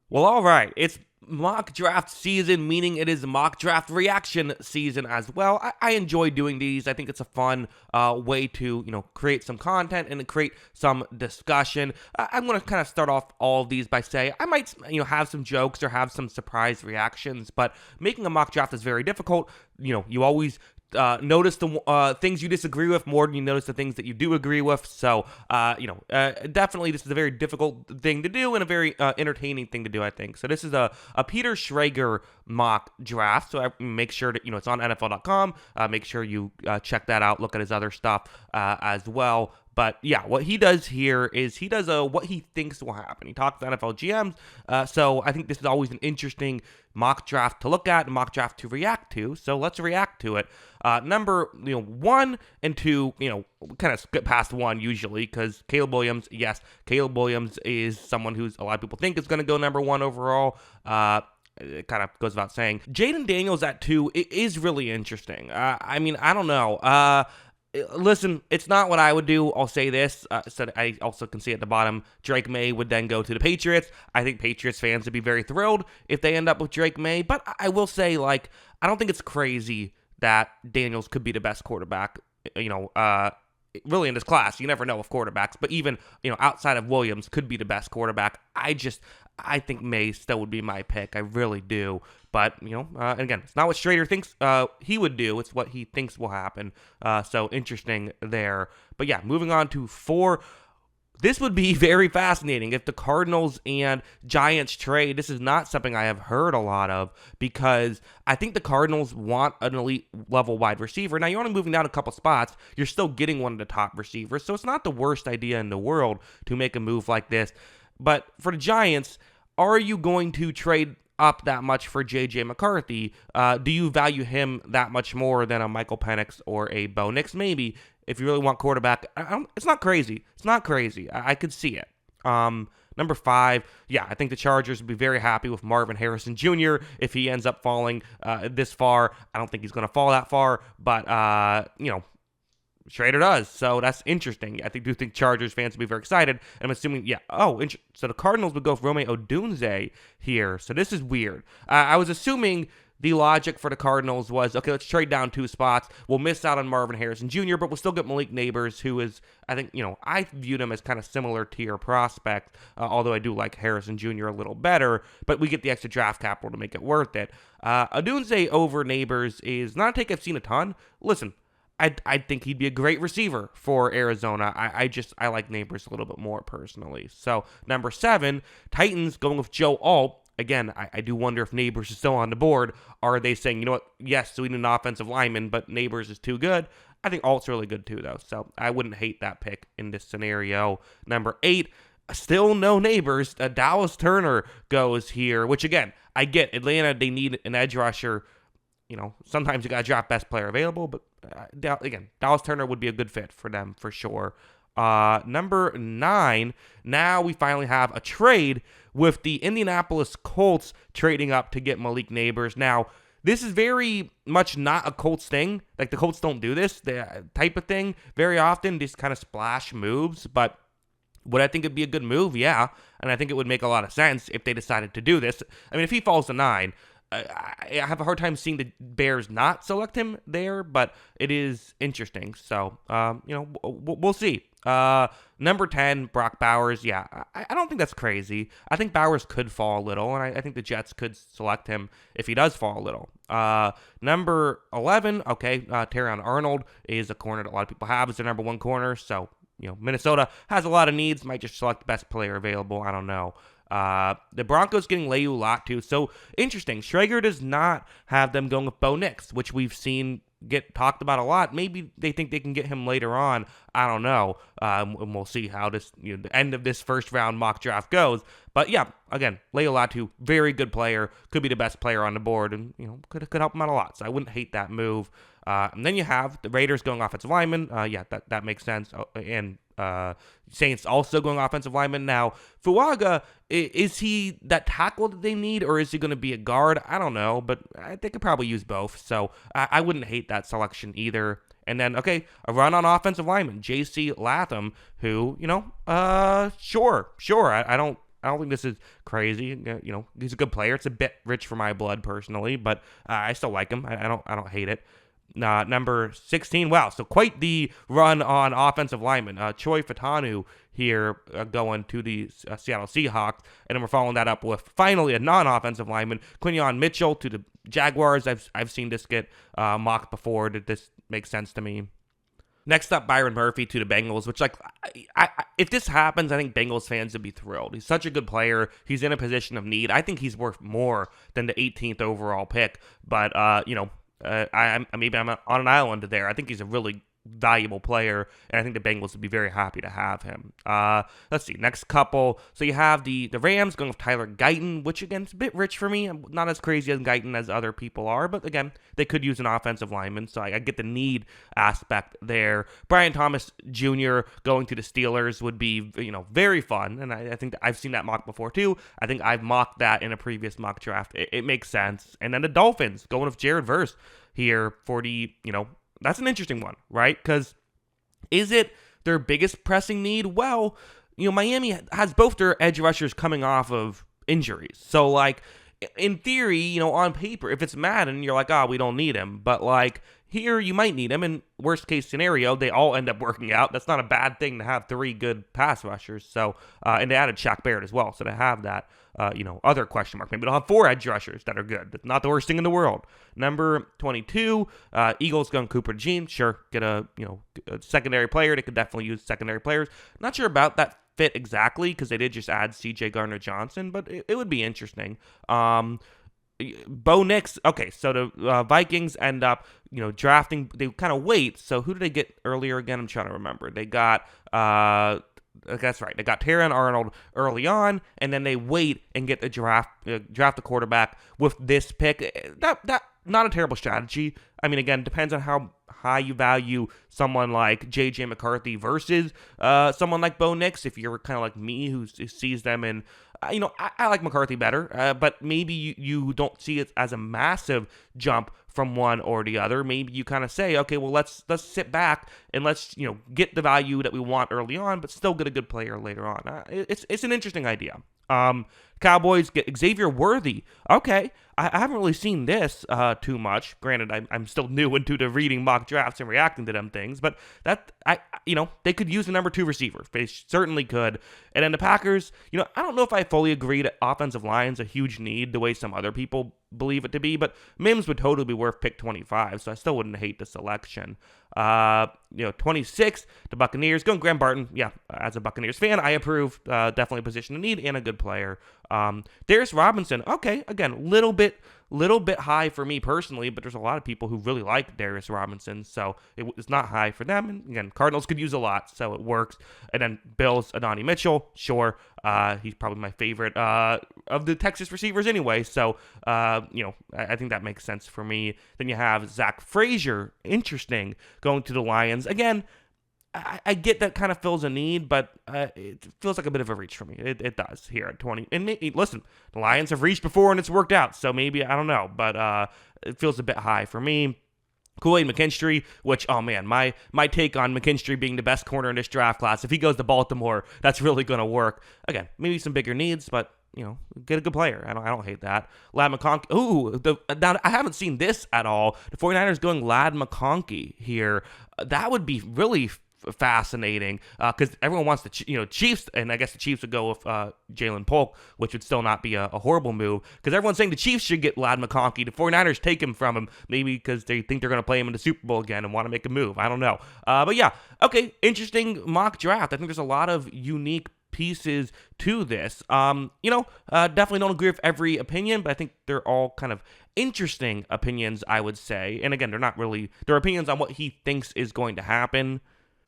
Well, all right. It's mock draft season, meaning it is mock draft reaction season as well. I enjoy doing these. I think it's a fun way to, create some content and create some discussion. I'm going to kind of start off all of these by saying I might, have some jokes or have some surprise reactions, but making a mock draft is very difficult. You always notice the things you disagree with more than you notice the things that you do agree with. So, definitely this is a very difficult thing to do and a very entertaining thing to do, I think. So this is a Peter Schrager mock draft. So I make sure that, it's on NFL.com. Make sure you check that out. Look at his other stuff as well. But yeah, what he does here is he does what he thinks will happen. He talks to NFL GMs. So I think this is always an interesting mock draft to look at and mock draft to react to. So let's react to it. Number 1 and 2, kind of skip past 1 usually because Caleb Williams. Yes, Caleb Williams is someone who's a lot of people think is going to go number 1 overall. It kind of goes without saying. Jaden Daniels at 2 is really interesting. I don't know. Listen, it's not what I would do. I'll say this. So I also can see at the bottom, Drake May would then go to the Patriots. I think Patriots fans would be very thrilled if they end up with Drake May. But I will say, I don't think it's crazy that Daniels could be the best quarterback, really in this class. You never know with quarterbacks. But even, outside of Williams, could be the best quarterback. I think May still would be my pick. I really do. But, and again, it's not what Schrager thinks he would do. It's what he thinks will happen. So interesting there. But yeah, moving on to 4. This would be very fascinating if the Cardinals and Giants trade. This is not something I have heard a lot of because I think the Cardinals want an elite level wide receiver. Now, you're only moving down a couple spots. You're still getting one of the top receivers. So it's not the worst idea in the world to make a move like this. But for the Giants, are you going to trade up that much for J.J. McCarthy? Do you value him that much more than a Michael Penix or a Bo Nix? Maybe, if you really want quarterback. It's not crazy. It's not crazy. I could see it. Number 5, yeah, I think the Chargers would be very happy with Marvin Harrison Jr. if he ends up falling this far. I don't think he's going to fall that far, but, Schrader does, so that's interesting. I do think Chargers fans will be very excited. I'm assuming, yeah. So the Cardinals would go for Rome Odunze here. So this is weird. I was assuming the logic for the Cardinals was, okay, let's trade down 2 spots. We'll miss out on Marvin Harrison Jr., but we'll still get Malik Neighbors, who is, I think, I viewed him as kind of similar to your prospect, although I do like Harrison Jr. a little better, but we get the extra draft capital to make it worth it. Odunze over Neighbors is not a take I've seen a ton. Listen, I think he'd be a great receiver for Arizona. I like Neighbors a little bit more personally. So, number 7, Titans going with Joe Alt. Again, I do wonder if Neighbors is still on the board. Are they saying, you know what, yes, we need an offensive lineman, but Neighbors is too good? I think Alt's really good too, though. So, I wouldn't hate that pick in this scenario. Number 8, still no Neighbors. Dallas Turner goes here, which again, I get Atlanta, they need an edge rusher. Sometimes you got to draft best player available, but again, Dallas Turner would be a good fit for them for sure. Number 9, now we finally have a trade with the Indianapolis Colts trading up to get Malik Neighbors. Now, this is very much not a Colts thing. Like, the Colts don't do this type of thing very often, these kind of splash moves, but would I think it'd be a good move? Yeah, and I think it would make a lot of sense if they decided to do this. I mean, if he falls to 9, I have a hard time seeing the Bears not select him there, but it is interesting. So, we'll see. Number 10, Brock Bowers. Yeah, I don't think that's crazy. I think Bowers could fall a little, and I think the Jets could select him if he does fall a little. Number 11, okay, Terrion Arnold is a corner that a lot of people have as their number 1 corner. So, Minnesota has a lot of needs, might just select the best player available. I don't know. The Broncos getting Le'Veon Latu. So interesting. Schrager does not have them going with Bo Nix, which we've seen get talked about a lot. Maybe they think they can get him later on. I don't know. And we'll see how this, the end of this first round mock draft goes. But yeah, again, Le'Veon Latu, very good player, could be the best player on the board, and could help him out a lot. So I wouldn't hate that move. And then you have the Raiders going offensive lineman. Yeah, that makes sense. And Saints also going offensive lineman. Now, Fuaga, is he that tackle that they need, or is he going to be a guard? I don't know, but they could probably use both. So I wouldn't hate that selection either. And then, okay, a run on offensive lineman, J.C. Latham, who, sure. I don't I don't think this is crazy. He's a good player. It's a bit rich for my blood personally, but I still like him. I don't hate it. Number 16, wow, so quite the run on offensive lineman. Choi Fatanu here going to the Seattle Seahawks, and then we're following that up with finally a non-offensive lineman, Quinyon Mitchell to the Jaguars. I've seen this get mocked before. Did this make sense to me? Next up, Byron Murphy to the Bengals, which, if this happens, I think Bengals fans would be thrilled. He's such a good player. He's in a position of need. I think he's worth more than the 18th overall pick, but, I'm on an island there. I think he's a really valuable player, and I think the Bengals would be very happy to have him. Let's see, next couple. So you have the Rams going with Tyler Guyton, which again is a bit rich for me. I'm not as crazy as Guyton as other people are, but again, they could use an offensive lineman, so I get the need aspect there. Brian Thomas Jr. going to the Steelers would be, very fun, and I think that I've seen that mock before too. I think I've mocked that in a previous mock draft. It makes sense. And then the Dolphins going with Jared Verse here for the, that's an interesting one, right? Because is it their biggest pressing need? Well, Miami has both their edge rushers coming off of injuries. So, in theory, on paper, if it's Madden, you're like, we don't need him. But, here you might need him. And worst case scenario, they all end up working out. That's not a bad thing to have 3 good pass rushers. So, and they added Shaq Barrett as well. So to have that, other question mark. Maybe they'll have 4 edge rushers that are good. That's not the worst thing in the world. Number 22, Eagles going Cooper DeJean. Sure, get a secondary player. They could definitely use secondary players. Not sure about that fit exactly because they did just add C.J. Gardner-Johnson, but it would be interesting. Bo Nix. Okay, so the Vikings end up, drafting. They kind of wait. So who did they get earlier again? I'm trying to remember. They got. That's right. They got Terran Arnold early on, and then they wait and get the draft the quarterback with this pick. That not a terrible strategy. I mean, again, depends on how high you value someone like J.J. McCarthy versus someone like Bo Nix. If you're kind of like me who sees them in, I like McCarthy better, but maybe you don't see it as a massive jump from one or the other. Maybe you kind of say, okay, well, let's sit back and let's get the value that we want early on, but still get a good player later on. It's an interesting idea. Cowboys get Xavier Worthy. Okay, I haven't really seen this too much. Granted, I'm still new into the reading mock drafts and reacting to them things, but they could use a number 2 receiver. They certainly could. And then the Packers, I don't know if I fully agree that offensive line's a huge need the way some other people believe it to be, but Mims would totally be worth pick 25, so I still wouldn't hate the selection. 26, the Buccaneers going Graham Barton. Yeah, as a Buccaneers fan, I approve. Definitely a position to need and a good player. Darius Robinson. Okay, again, little bit high for me personally, but there's a lot of people who really like Darius Robinson, so it's not high for them. And again, Cardinals could use a lot, so it works. And then Bills, Adonai Mitchell. Sure, he's probably my favorite of the Texas receivers anyway. So I think that makes sense for me. Then you have Zach Frazier. Interesting. Going to the Lions. Again, I get that kind of fills a need, but it feels like a bit of a reach for me. It does here at 20. And listen, the Lions have reached before and it's worked out, so maybe, I don't know, but it feels a bit high for me. Kool-Aid McKinstry, which, oh man, my take on McKinstry being the best corner in this draft class, if he goes to Baltimore, that's really going to work. Again, maybe some bigger needs, but get a good player. I don't hate that. Ladd McConkey. Ooh, now I haven't seen this at all. The 49ers going Ladd McConkey here. That would be really fascinating because everyone wants the Chiefs, and I guess the Chiefs would go with Jalen Polk, which would still not be a horrible move because everyone's saying the Chiefs should get Ladd McConkey. The 49ers take him from him, maybe because they think they're going to play him in the Super Bowl again and want to make a move. I don't know. But yeah, okay, interesting mock draft. I think there's a lot of unique pieces to this. Definitely don't agree with every opinion, but I think they're all kind of interesting opinions, I would say. And again, they're opinions on what he thinks is going to happen.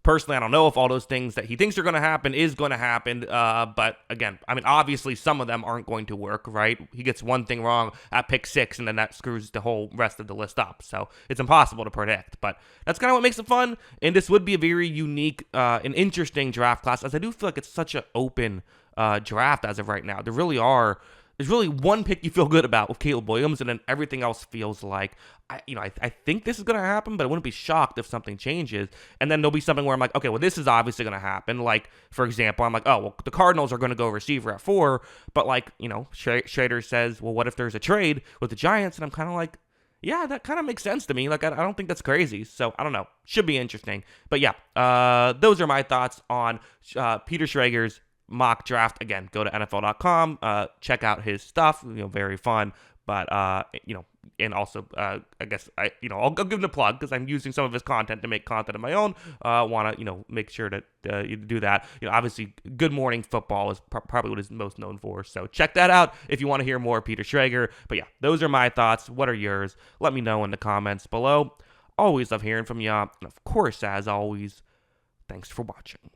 Personally, I don't know if all those things that he thinks are going to happen is going to happen. But again, I mean, obviously some of them aren't going to work, right? He gets one thing wrong at pick 6, and then that screws the whole rest of the list up. So it's impossible to predict. But that's kind of what makes it fun. And this would be a very unique and interesting draft class, as I do feel like it's such an open draft as of right now. There really are there's really one pick you feel good about with Caleb Williams, and then everything else feels like, I think this is going to happen, but I wouldn't be shocked if something changes. And then there'll be something where I'm like, okay, well, this is obviously going to happen. Like, for example, I'm like, oh, well, the Cardinals are going to go receiver at 4, but like, Schrager says, well, what if there's a trade with the Giants? And I'm kind of like, yeah, that kind of makes sense to me. Like, I don't think that's crazy. So, I don't know. Should be interesting. But yeah, those are my thoughts on Peter Schrager's mock draft. Again, go to NFL.com, check out his stuff, very fun. But, and also, I guess, I'll give him a plug because I'm using some of his content to make content of my own. Want to, make sure that you do that. Obviously, Good Morning Football is probably what he's most known for. So check that out if you want to hear more of Peter Schrager. But yeah, those are my thoughts. What are yours? Let me know in the comments below. Always love hearing from you. And of course, as always, thanks for watching.